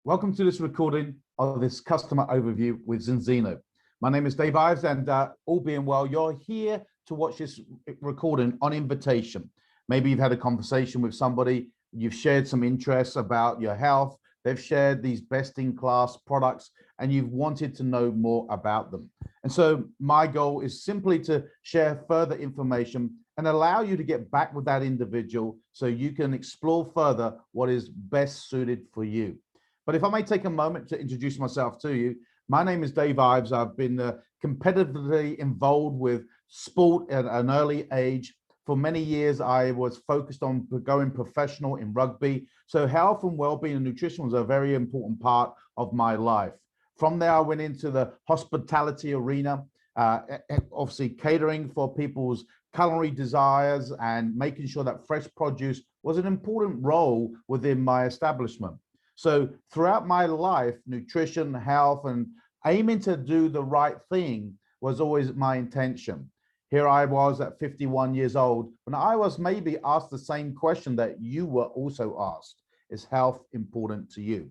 Welcome to this recording of this customer overview with Zinzino. My name is Dave Ives, and all being well, you're here to watch this recording on invitation. Maybe you've had a conversation with somebody, you've shared some interests about your health, they've shared these best-in-class products, and you've wanted to know more about them. And so my goal is simply to share further information and allow you to get back with that individual so you can explore further what is best suited for you. But if I may take a moment to introduce myself to you, my name is Dave Ives. I've been competitively involved with sport at an early age. For many years, I was focused on going professional in rugby. So health and well-being and nutrition was a very important part of my life. From there, I went into the hospitality arena, obviously catering for people's culinary desires and making sure that fresh produce was an important role within my establishment. So throughout my life, nutrition, health, and aiming to do the right thing was always my intention. Here I was at 51 years old, when I was maybe asked the same question that you were also asked: is health important to you?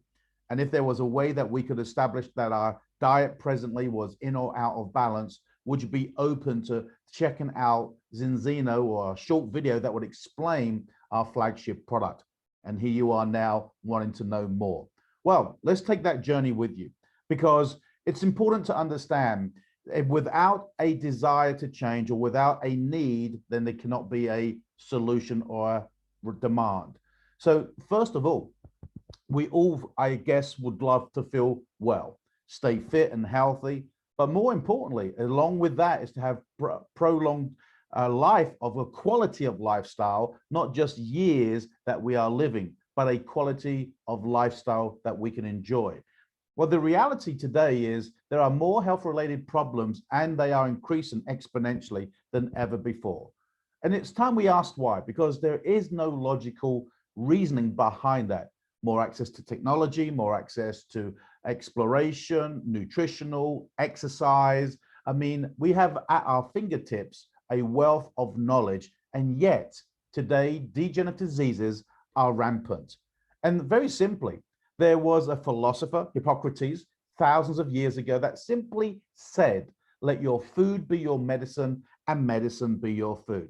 And if there was a way that we could establish that our diet presently was in or out of balance, would you be open to checking out Zinzino or a short video that would explain our flagship product? And here you are now wanting to know more. Well, let's take that journey with you, because it's important to understand without a desire to change or without a need, then there cannot be a solution or a demand. So first of all, we all, I guess, would love to feel well, stay fit and healthy. But more importantly, along with that is to have prolonged life of a quality of lifestyle, not just years that we are living, but a quality of lifestyle that we can enjoy. Well, the reality today is there are more health-related problems, and they are increasing exponentially than ever before. And it's time we asked why, because there is no logical reasoning behind that. More access to technology, more access to exploration, nutritional, exercise. I mean, we have at our fingertips a wealth of knowledge, and yet today degenerative diseases are rampant. And very simply, there was a philosopher, Hippocrates, thousands of years ago, that simply said, let your food be your medicine and medicine be your food.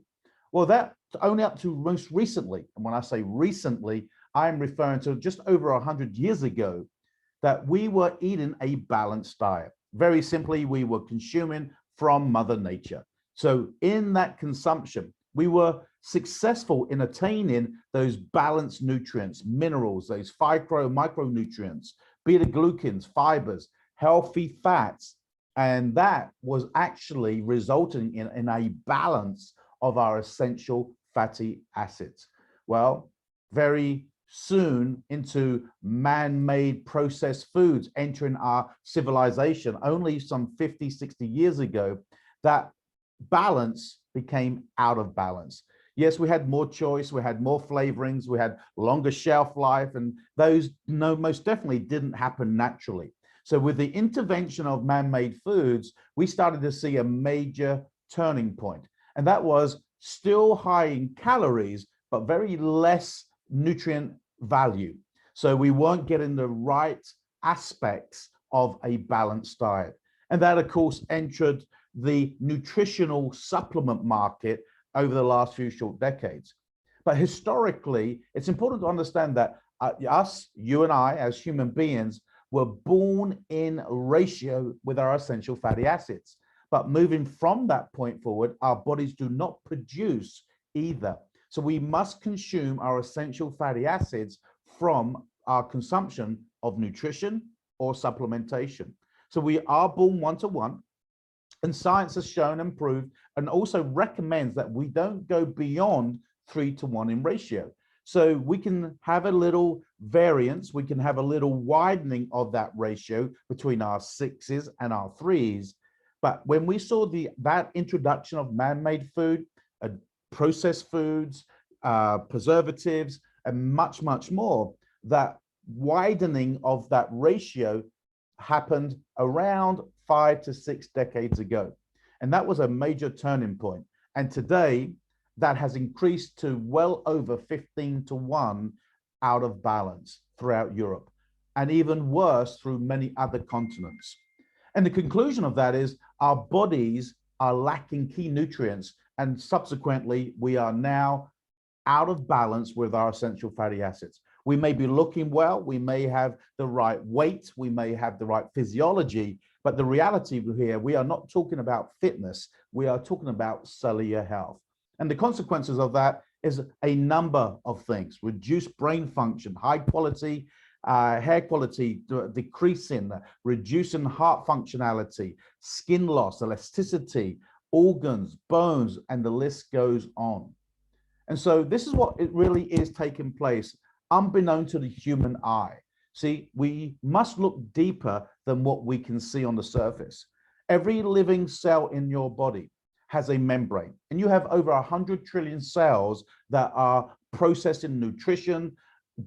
Well, that only up to most recently, and when I say recently, I'm referring to just over 100 years ago, that we were eating a balanced diet. Very simply, we were consuming from Mother Nature. So in that consumption, we were successful in attaining those balanced nutrients, minerals, those micronutrients, beta glucans, fibers, healthy fats. And that was actually resulting in a balance of our essential fatty acids. Well, very soon into man-made processed foods entering our civilization, only some 50, 60 years ago, that balance became out of balance. Yes, we had more choice, we had more flavorings, we had longer shelf life, and those most definitely didn't happen naturally. So with the intervention of man-made foods, we started to see a major turning point, and that was still high in calories, but very less nutrient value. So we weren't getting the right aspects of a balanced diet. And that, of course, entered the nutritional supplement market over the last few short decades. But historically, it's important to understand that you and I, as human beings, were born in ratio with our essential fatty acids. But moving from that point forward, our bodies do not produce either. So we must consume our essential fatty acids from our consumption of nutrition or supplementation. So we are born one-to-one, and science has shown and proved and also recommends that we don't go beyond 3-to-1 in ratio. So we can have a little variance, we can have a little widening of that ratio between our 6s and our 3s. But when we saw that introduction of man-made food, processed foods, preservatives, and much, much more, that widening of that ratio happened around 5 to 6 decades ago. And that was a major turning point. And today, that has increased to well over 15-to-1 out of balance throughout Europe. and even worse through many other continents. And the conclusion of that is our bodies are lacking key nutrients, and subsequently, we are now out of balance with our essential fatty acids. We may be looking well, we may have the right weight, we may have the right physiology, but the reality here, we are not talking about fitness, we are talking about cellular health. And the consequences of that is a number of things: reduced brain function, high quality hair quality decreasing, reducing heart functionality, skin loss, elasticity, organs, bones, and the list goes on. And so this is what it really is taking place, unbeknown to the human eye. See, we must look deeper than what we can see on the surface. Every living cell in your body has a membrane, and you have over 100 trillion cells that are processing nutrition,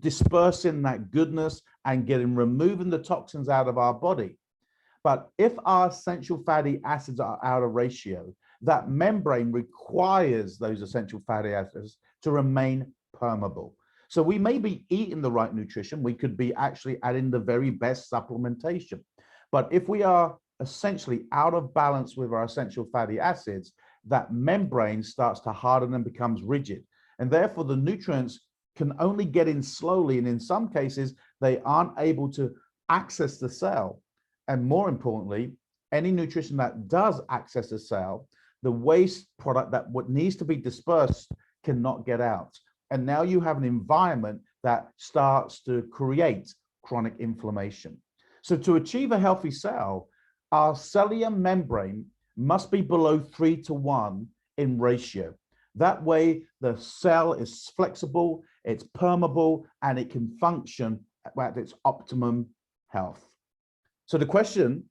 dispersing that goodness, and removing the toxins out of our body. But if our essential fatty acids are out of ratio, that membrane requires those essential fatty acids to remain permeable. So we may be eating the right nutrition, we could be actually adding the very best supplementation. But if we are essentially out of balance with our essential fatty acids, that membrane starts to harden and becomes rigid. And therefore the nutrients can only get in slowly, and in some cases, they aren't able to access the cell. And more importantly, any nutrition that does access the cell, the waste product that what needs to be dispersed cannot get out. And now you have an environment that starts to create chronic inflammation. So to achieve a healthy cell, our cellular membrane must be below 3:1 in ratio. That way, the cell is flexible, it's permeable, and it can function at its optimum health. So the question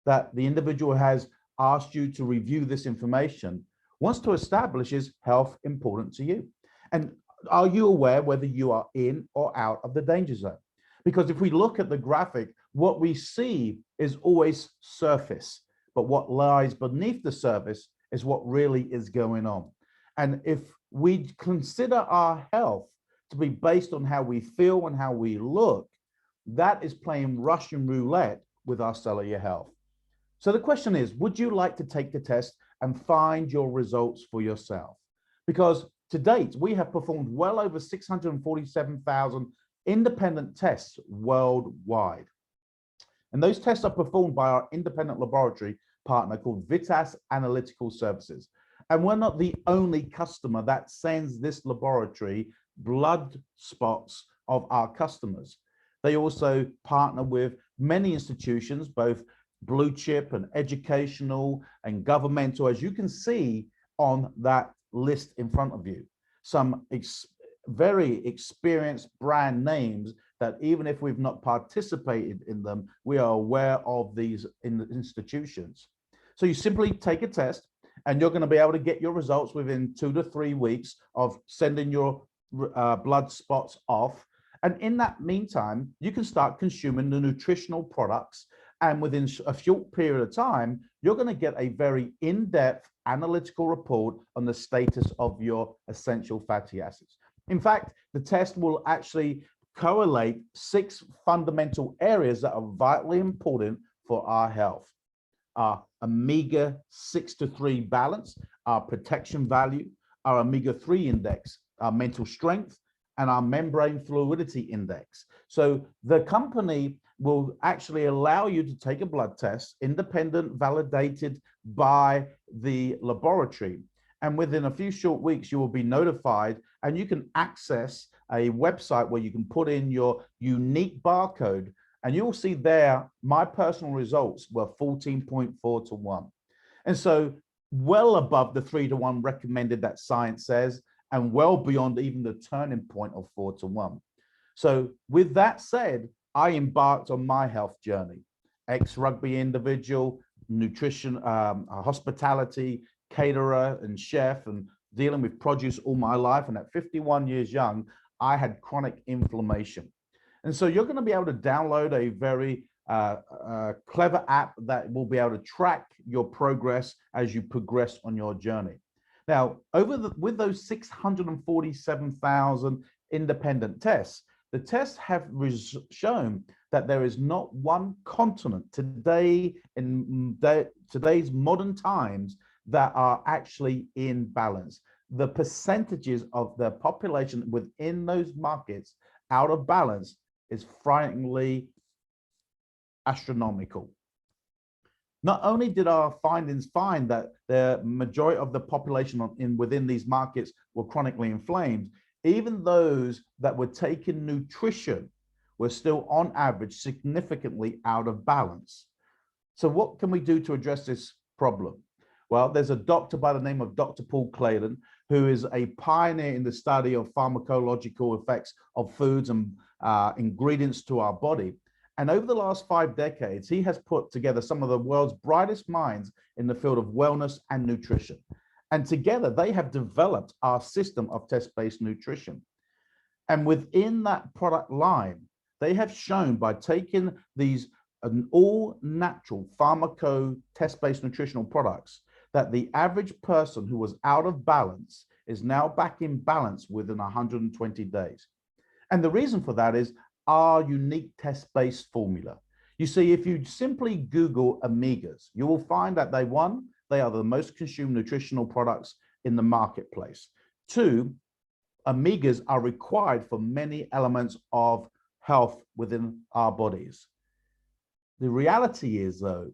that the individual has asked you to review this information wants to establish: is health important to you? And are you aware whether you are in or out of the danger zone? Because if we look at the graphic, what we see is always surface, but what lies beneath the surface is what really is going on. And if we consider our health to be based on how we feel and how we look, that is playing Russian roulette with our cellular health. So the question is, would you like to take the test and find your results for yourself? Because to date, we have performed well over 647,000 independent tests worldwide. And those tests are performed by our independent laboratory partner called Vitas Analytical Services. And we're not the only customer that sends this laboratory blood spots of our customers. They also partner with many institutions, both blue chip and educational and governmental, as you can see on that list in front of you. Some very experienced brand names that even if we've not participated in them, we are aware of these institutions. So you simply take a test, and you're going to be able to get your results within 2 to 3 weeks of sending your blood spots off. And in that meantime, you can start consuming the nutritional products. And within a short period of time, you're going to get a very in-depth analytical report on the status of your essential fatty acids. In fact, the test will actually correlate 6 fundamental areas that are vitally important for our health: our omega-6 to 3 balance, our protection value, our omega-3 index, our mental strength, and our membrane fluidity index. So the company will actually allow you to take a blood test, independent, validated by the laboratory. And within a few short weeks, you will be notified, and you can access a website where you can put in your unique barcode, and you'll see there, my personal results were 14.4:1. And so well above the 3:1 recommended that science says, and well beyond even the turning point of 4:1. So with that said, I embarked on my health journey. Ex-rugby individual, nutrition, hospitality, caterer and chef, and dealing with produce all my life. And at 51 years young, I had chronic inflammation. And so you're going to be able to download a very clever app that will be able to track your progress as you progress on your journey. Now, with those 647,000 independent tests, The tests have shown that there is not one continent today in today's modern times that are actually in balance. The percentages of the population within those markets out of balance is frighteningly astronomical. Not only did our findings find that the majority of the population within these markets were chronically inflamed, even those that were taking nutrition were still on average significantly out of balance. So what can we do to address this problem? Well, there's a doctor by the name of Dr. Paul Clayton, who is a pioneer in the study of pharmacological effects of foods and ingredients to our body. And over the last 5 decades, he has put together some of the world's brightest minds in the field of wellness and nutrition. And together they have developed our system of test-based nutrition. And within that product line, they have shown by taking these all natural pharmaco test-based nutritional products that the average person who was out of balance is now back in balance within 120 days. And the reason for that is our unique test-based formula. You see, if you simply Google omegas, you will find that they are the most consumed nutritional products in the marketplace. 2, omegas are required for many elements of health within our bodies. The reality is, though,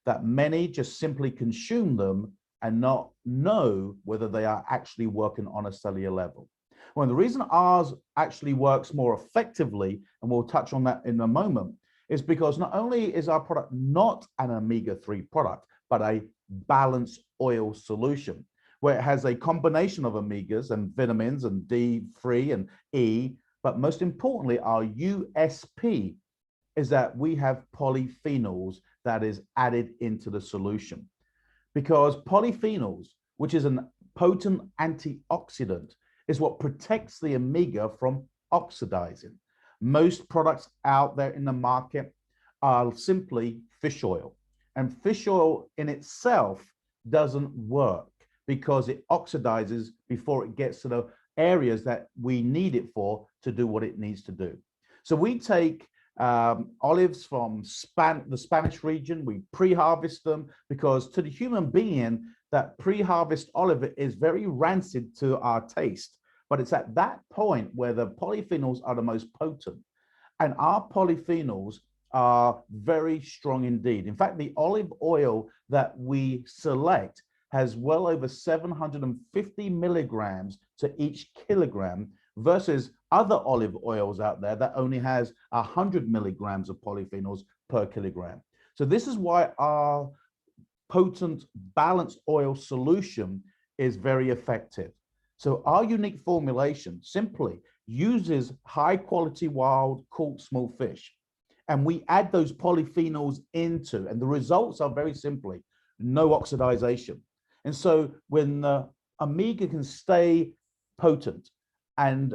that many just simply consume them and not know whether they are actually working on a cellular level. Well, the reason ours actually works more effectively, and we'll touch on that in a moment, is because not only is our product not an omega-3 product, but a balanced oil solution, where it has a combination of omegas and vitamins and D3 and E, but most importantly, our USP is that we have polyphenols that is added into the solution. Because polyphenols, which is a potent antioxidant, is what protects the omega from oxidizing. Most products out there in the market are simply fish oil. And fish oil in itself doesn't work because it oxidizes before it gets to the areas that we need it for to do what it needs to do. So we take olives from the Spanish region, we pre-harvest them because to the human being, that pre-harvest olive is very rancid to our taste. But it's at that point where the polyphenols are the most potent. And our polyphenols are very strong indeed. In fact, the olive oil that we select has well over 750 milligrams to each kilogram versus other olive oils out there that only has 100 milligrams of polyphenols per kilogram. So this is why our potent balanced oil solution is very effective. So our unique formulation simply uses high quality wild caught small fish. And we add those polyphenols into, and the results are very simply, no oxidization. And so when the omega can stay potent and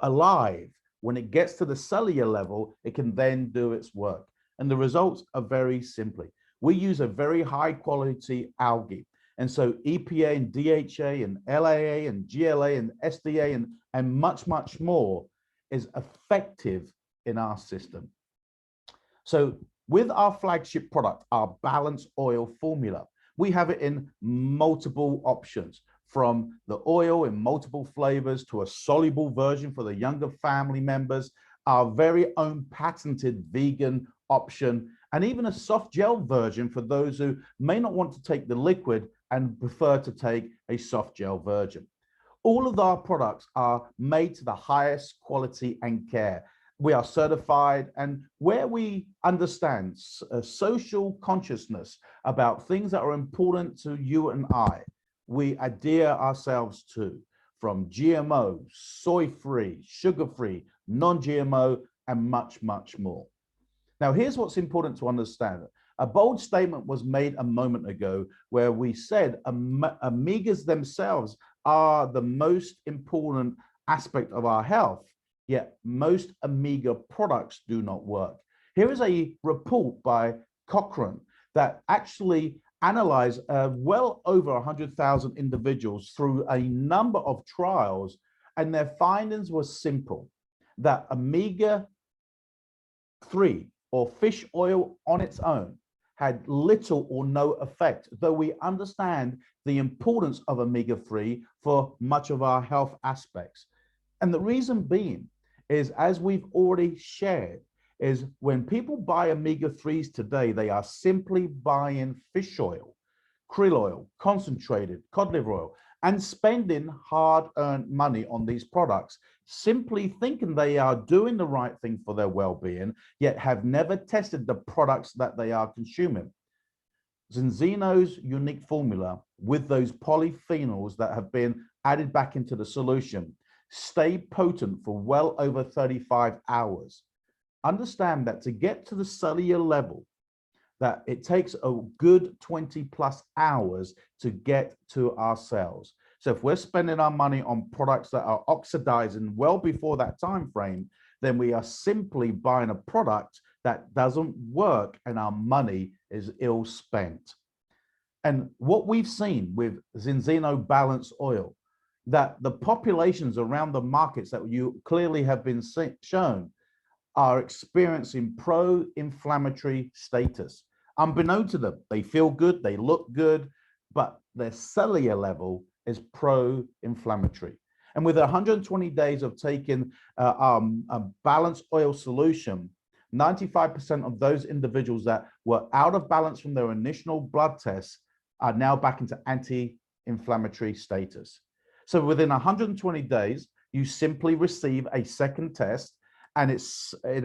alive, when it gets to the cellular level, it can then do its work. And the results are very simply. We use a very high quality algae. And so EPA and DHA and LAA and GLA and SDA and much, much more is effective in our system. So with our flagship product, our balanced oil formula, we have it in multiple options, from the oil in multiple flavors to a soluble version for the younger family members, our very own patented vegan option, and even a soft gel version for those who may not want to take the liquid and prefer to take a soft gel version. All of our products are made to the highest quality and care. We are certified, and where we understand social consciousness about things that are important to you and I, we adhere ourselves to, from GMO, soy-free, sugar-free, non-GMO, and much, much more. Now, here's what's important to understand. A bold statement was made a moment ago where we said omegas themselves are the most important aspect of our health, yet most omega products do not work. Here is a report by Cochrane that actually analyzed well over 100,000 individuals through a number of trials, and their findings were simple. that omega-3 or fish oil on its own had little or no effect, though we understand the importance of omega-3 for much of our health aspects. And the reason being is, as we've already shared, is when people buy omega-3s today, they are simply buying fish oil, krill oil, concentrated cod liver oil, and spending hard-earned money on these products, simply thinking they are doing the right thing for their well-being, yet have never tested the products that they are consuming. Zinzino's unique formula with those polyphenols that have been added back into the solution stay potent for well over 35 hours. Understand that to get to the cellular level, that it takes a good 20 plus hours to get to our cells. So if we're spending our money on products that are oxidizing well before that time frame, then we are simply buying a product that doesn't work and our money is ill spent. And what we've seen with Zinzino Balance Oil, that the populations around the markets that you clearly have been shown are experiencing pro-inflammatory status. Unbeknown to them, they feel good, they look good, but their cellular level is pro-inflammatory. And with 120 days of taking a balanced oil solution, 95% of those individuals that were out of balance from their initial blood tests are now back into anti-inflammatory status. So within 120 days, you simply receive a second test, and it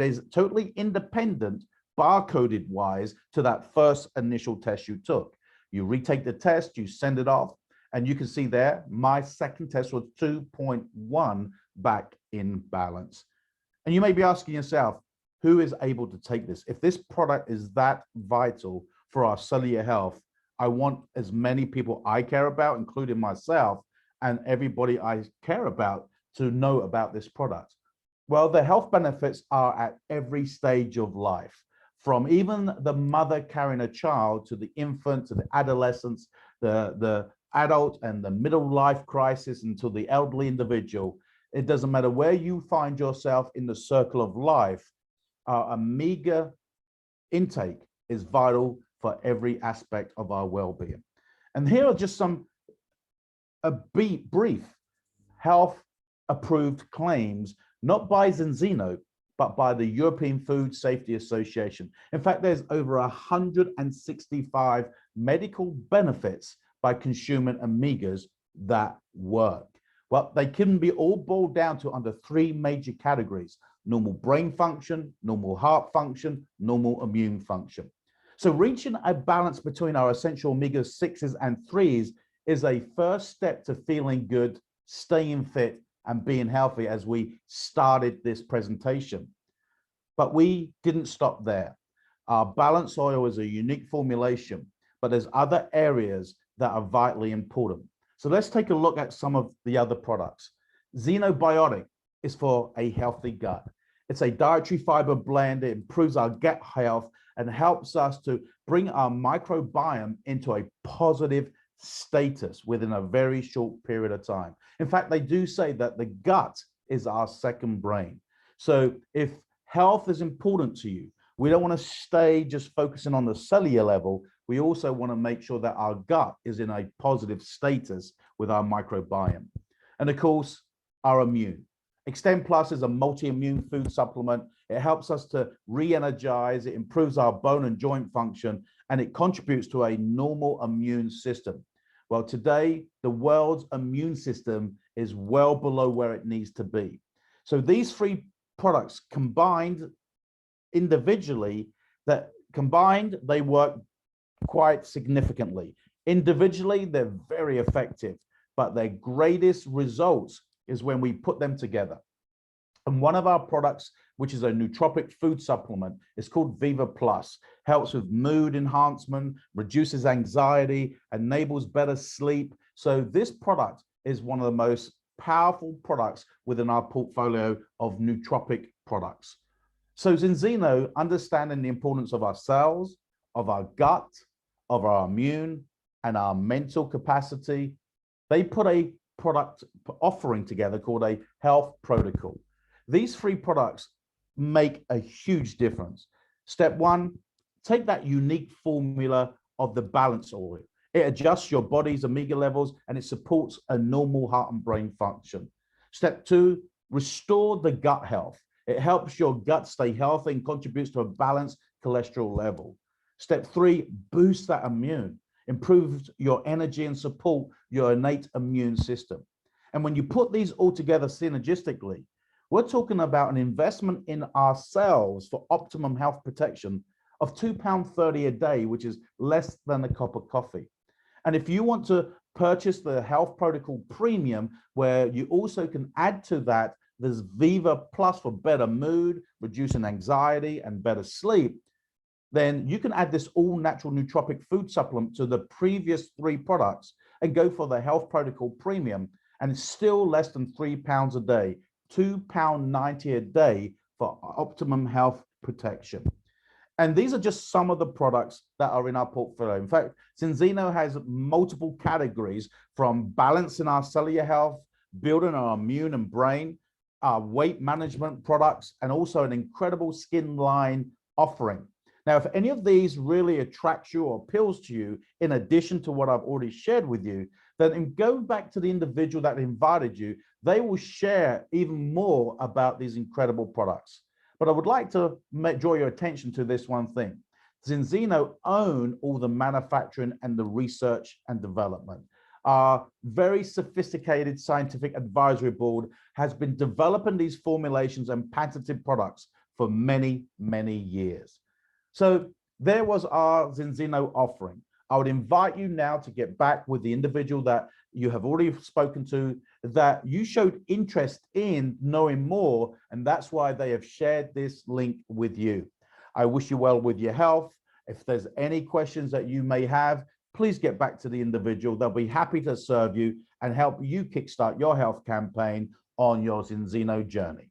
is totally independent, barcoded wise, to that first initial test you took. You retake the test, you send it off, and you can see there, my second test was 2.1 back in balance. And you may be asking yourself, who is able to take this? If this product is that vital for our cellular health, I want as many people I care about, including myself, and everybody I care about, to know about this product. Well, the health benefits are at every stage of life, from even the mother carrying a child to the infant, to the adolescents, the adult and the middle life crisis, until the elderly individual. It doesn't matter where you find yourself in the circle of life, our omega intake is vital for every aspect of our well-being. And here are just some brief health approved claims, not by Zinzino, but by the European Food Safety Association. In fact, there's over 165 medical benefits by consuming omegas that work. Well, they can be all boiled down to under three major categories: normal brain function, normal heart function, normal immune function. So reaching a balance between our essential omega-6s and 3s is a first step to feeling good, staying fit, and being healthy, as we started this presentation. But we didn't stop there. Our balance oil is a unique formulation, but there's other areas that are vitally important. So let's take a look at some of the other products. Xenobiotic is for a healthy gut. It's a dietary fiber blend. It improves our gut health and helps us to bring our microbiome into a positive status within a very short period of time. In fact, they do say that the gut is our second brain. So if health is important to you, we don't want to stay just focusing on the cellular level. We also want to make sure that our gut is in a positive status with our microbiome. And of course, our immune. Extend Plus is a multi-immune food supplement. It helps us to re-energize, it improves our bone and joint function, and it contributes to a normal immune system. Well, today, the world's immune system is well below where it needs to be. So these three products combined individually, they work quite significantly. Individually, they're very effective, but their greatest results is when we put them together. And one of our products, which is a nootropic food supplement, is called Viva Plus. Helps with mood enhancement, reduces anxiety, enables better sleep. So this product is one of the most powerful products within our portfolio of nootropic products. So Zinzino, understanding the importance of our cells, of our gut, of our immune, and our mental capacity, they put a product offering together called a health protocol. These three products make a huge difference. Step one, take that unique formula of the balance oil. It adjusts your body's omega levels and it supports a normal heart and brain function. Step two, restore the gut health. It helps your gut stay healthy and contributes to a balanced cholesterol level. Step three, boost that immune, improves your energy and support your innate immune system. And when you put these all together synergistically, we're talking about an investment in ourselves for optimum health protection of £2.30 a day, which is less than a cup of coffee. And if you want to purchase the Health Protocol Premium, where you also can add to that, there's Viva Plus for better mood, reducing anxiety and better sleep, then you can add this all natural nootropic food supplement to the previous three products and go for the Health Protocol Premium. And it's still less than £3 a day, £2.90 a day for optimum health protection. And these are just some of the products that are in our portfolio. In fact, Zinzino has multiple categories, from balancing our cellular health, building our immune and brain, our weight management products, and also an incredible skin line offering. Now, if any of these really attracts you or appeals to you, in addition to what I've already shared with you, then go back to the individual that invited you. They will share even more about these incredible products. But I would like to draw your attention to this one thing. Zinzino own all the manufacturing and the research and development. Our very sophisticated scientific advisory board has been developing these formulations and patented products for many, many years. So there was our Zinzino offering. I would invite you now to get back with the individual that you have already spoken to, that you showed interest in knowing more, and that's why they have shared this link with you. I wish you well with your health. If there's any questions that you may have, please get back to the individual. They'll be happy to serve you and help you kickstart your health campaign on your Zinzino journey.